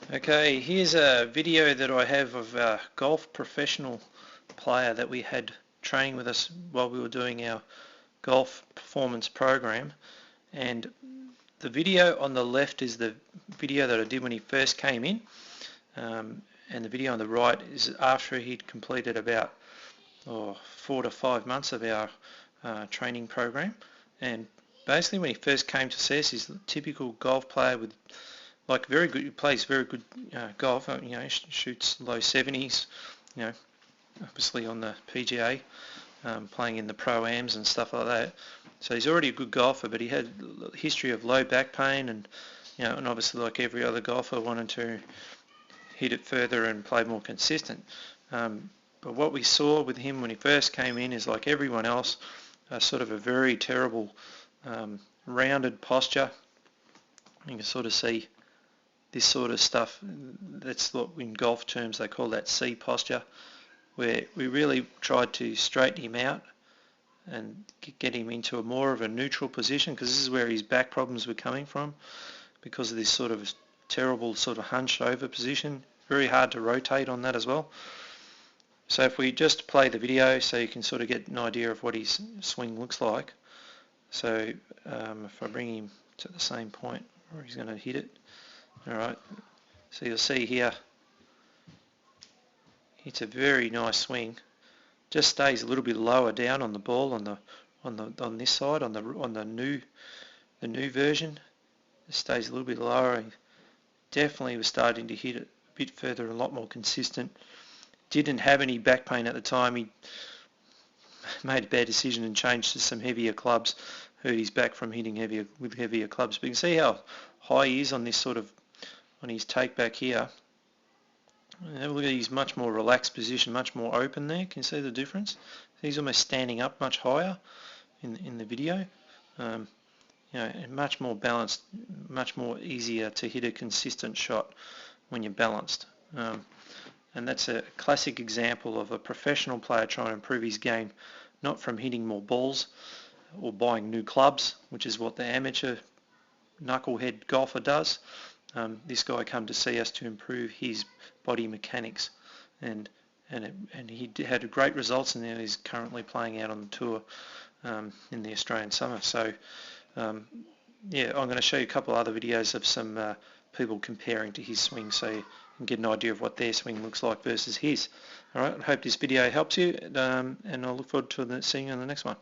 Okay, here's a video that I have of a golf professional player that we had training with us while we were doing our golf performance program, and the video on the left is the video that I did when he first came in, and the video on the right is after he'd completed about 4 to 5 months of our training program. And basically when he first came to see us, he's a typical golf player with very good, he plays very good golf, shoots low 70s, obviously on the PGA, playing in the Pro-Ams and stuff like that. So he's already a good golfer, but he had a history of low back pain and, and obviously like every other golfer wanted to hit it further and play more consistent. But what we saw with him when he first came in is like everyone else, sort of a very terrible rounded posture. You can sort of see this sort of stuff. That's what in golf terms they call that C posture, where we really tried to straighten him out and get him into a more of a neutral position, because this is where his back problems were coming from, because of this sort of terrible sort of hunched over position. Very hard to rotate on that as well. So if we just play the video so you can sort of get an idea of what his swing looks like. So if I bring him to the same point where he's going to hit it, alright, so you'll see here it's a very nice swing. Just stays a little bit lower down on the ball on this side, on the new version. It stays a little bit lower. Definitely was starting to hit it a bit further and a lot more consistent. Didn't have any back pain at the time. He made a bad decision and changed to some heavier clubs. Hurt his back from hitting with heavier clubs. But you can see how high he is on this on his take back here. And have a look at his much more relaxed position, much more open there. Can you see the difference? He's almost standing up much higher in the video. And much more balanced, much more easier to hit a consistent shot when you're balanced. And that's a classic example of a professional player trying to improve his game, not from hitting more balls or buying new clubs, which is what the amateur knucklehead golfer does. This guy came to see us to improve his body mechanics, and he had great results, and now he's currently playing out on the tour in the Australian summer. So yeah, I'm going to show you a couple of other videos of some people comparing to his swing, so you can get an idea of what their swing looks like versus his. Alright, I hope this video helps you, and I look forward to seeing you on the next one.